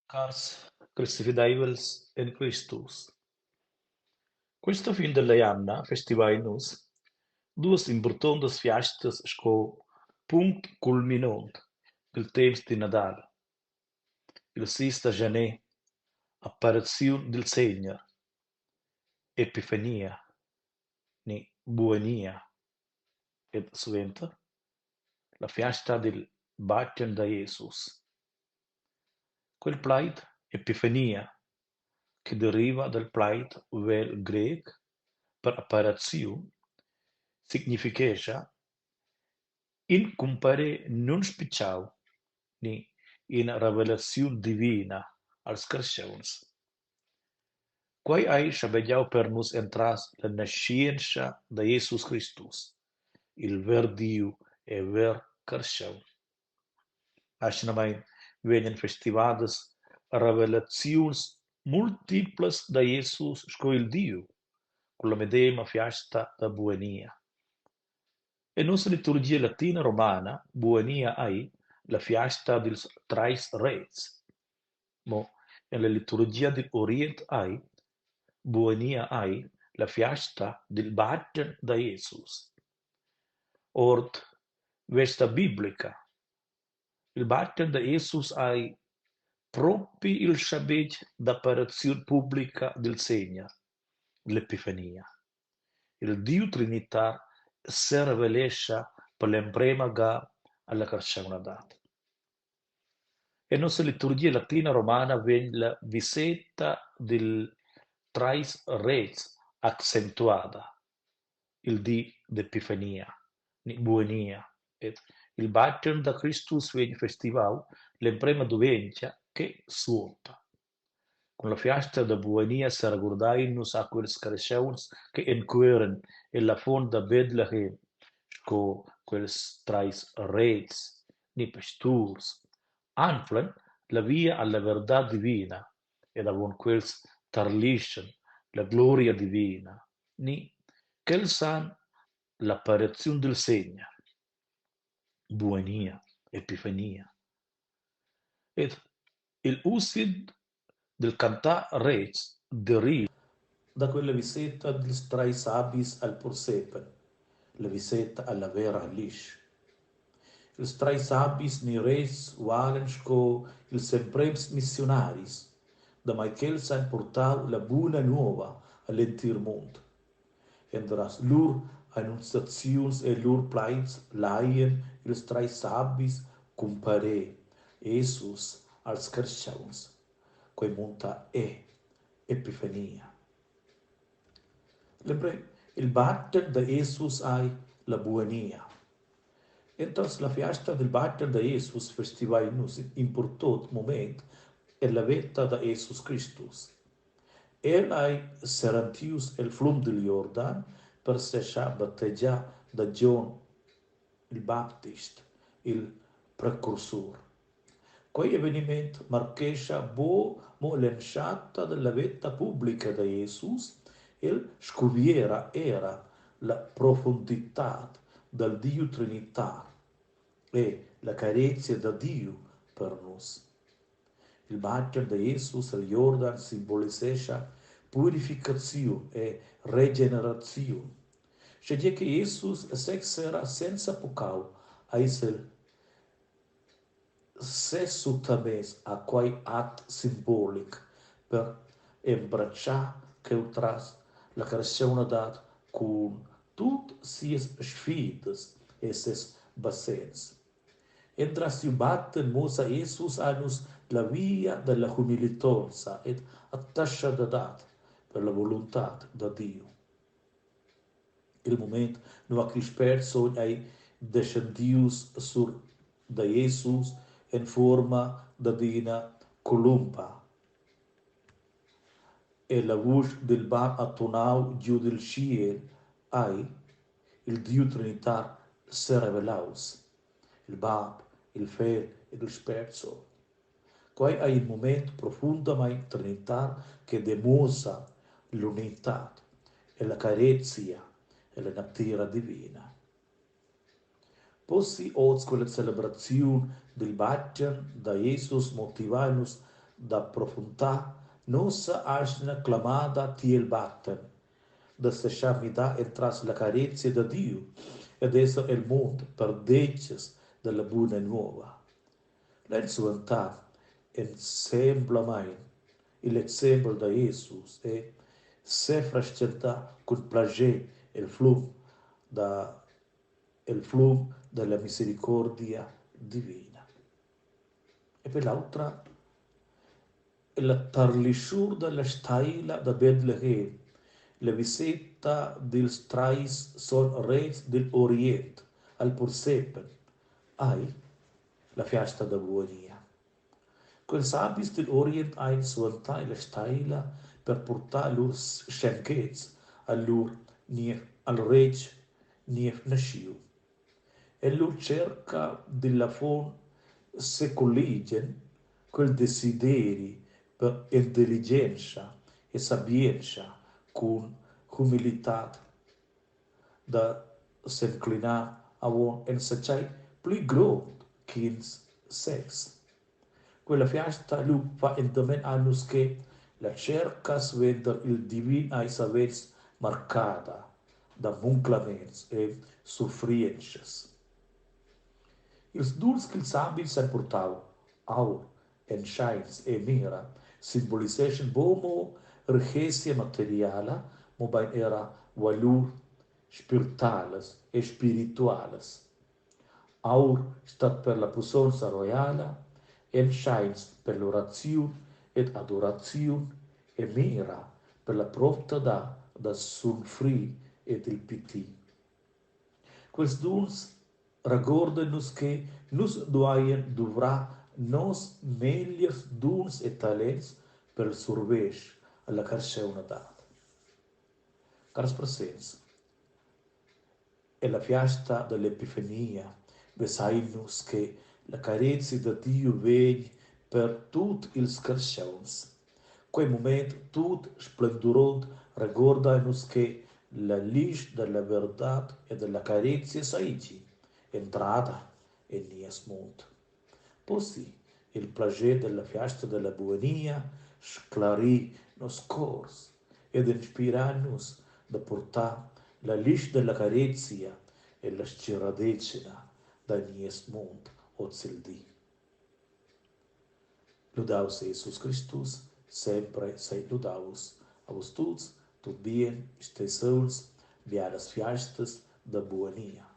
Cars Crucifidevils in Christus. Questo fin dell'anno festivainus duas importantes fiestas sco punct culminant del temps di Nadal. Il 6 de gener, apparizione del Signor, Epifania, ni Buenia, ed suenter la fiesta del Batten da Jesus. Quel plaid, Epifania, che deriva dal plaid vel grec per apparizione, significa in compare non special ni in revelazione divina als crescents. Quai ai sabegiau per nus entras la nascienza de Jesus Christus, il ver Diu e ver cresceu. Aixnamain venen festivades revelaziuns multiples de Jesus sco il Diu, con la medesima fiesta da Buenia. E nostra liturgia latina romana, Buenia ai la fiesta dels Trais Reis, mo en la liturgia del Orient ai, Buenia ai la fiesta del Batten da Jesus. Ort vesta biblica, il Batten da Jesus ai propri il sabet d'apparizione pubblica del Signor, l'Epifania. Il Dio Trinità si rivelesce per l'emprema alla carcera data. E nostra liturgia latina romana viene la visita del Trais Reis accentuata, il di d'Epifania, ni Buenia, et il Batten da Christus viene festival l'emprema dovencia che suonta. Con la fiesta da Buenia si ricordaimus a quels cresceuns che enqueren e la font da Bethlehem, sco quels Trais Reis, ni pasturs, anflen la via alla verità divina, ed avon quels tarlichen la gloria divina, ni quel san l'apparizione del Signor, Buenia, Epifania. Ed il usid del cantar reis deriva da quella visita dels trais abis al Porsepen, la visita alla vera Lish. Els trais abis ni reis valen sco ils semprems missionaris, da mai ch'els han portau la buna nuova all'entir mond. Endras lur annunciaziuns e lur plaids laien ils trais abis compare Jesus als cresceuns, quei monta Epifania. Lembre, il Batten da Jesus ai la Buenia. Entras la fiesta del Batten da Jesus festivaimus important moment e la veta da Jesus Christus. Ai serantius el flum del Jordan per sesha battegia da John il Baptist, il precursor. Quei avveniment marchescia mo l'ensciata della vetta pubblica da Jesus, il scoviera era la profondità del Dio Trinitar e la carezia da Dio per nos. Il batter da Jesus al Jordan simbolisce purificazione e regenerazione. Cioè che Jesus era senza peccato a essere se sottomesso a quei atti simbolici per abbracciare che utras la creazione data con tutte le sfide e le bassenze. Entra si batte mosa Jesus anus la via della umilitanza ed attaccia da data per la volontà da Dio. Il momento no ha crisperso ai descendius sur da Jesus in forma da dina columpa. E la voce del bar attonau giù del cielo ai il Dio Trinitar se revelaus. Il Bab, il Figlio ed il Spirito. Quai è il momento profondo mai trinitar che dimostra l'unità e la carezia e la natura divina. Possi oggi quella celebrazione del Batten da Jesus motivarnos da profundità, nossa asna clamada tiel batten, da se chamida entras la carezia da Dio, ed essa el mundo per deces de la buona nuova. La suanta ensembla mai l'esemplo da Jesus e se frascelta con plager da il flum della misericordia divina. E per l'altra, la tarlisciur della staila da Bethlehem, la visita dels trais son reis del Orient, al Pursepen, ai la festa da Buonia. Quel sabis del Orient ein suontai la staila per portar lurs schenquets al reg nief nasciu. E lur cerca della fon secoligen quel desideri per intelligenza e sapienza con humilitat da s'inclinar a un ensacciai più grande che sex. Quella fiesta lui fa indomen annus che la cerca svender il divin ai savets marcata da munclaments e suffriences. Ils durs che ils abils han portau, aur, en scheins e mira, simbolisation bomo richesia materiala, mo bain era valur spirituales e spirituales. Aur stat per la pussonza royala, en scheins per l'oraziun ed adoraziun, e mira per la profta da sunfri ed il piti. Quels duns ragordan-nos che nus doaien duvra nos megliers duns e talents per il survesch alla carceuna dat. Caras presents, e la fiesta dell'Epifania, besain-nos che la carezia da Dio vegn per tut ils carceuns. Quei moment tut splendoront ragorda-nos che la lis della verdad e della carezia saigi, entrada en nies mund. Possi, il plager della fiesta della buonia sclarì nos cors ed inspira-nos da portar la lis della carezia e la sciradecina da nies mund ozil di. Ludaus Jesus Christus, sempre sei ludaus, a vos tuts, tot bien, stei souls, biadas fiestas da buonia.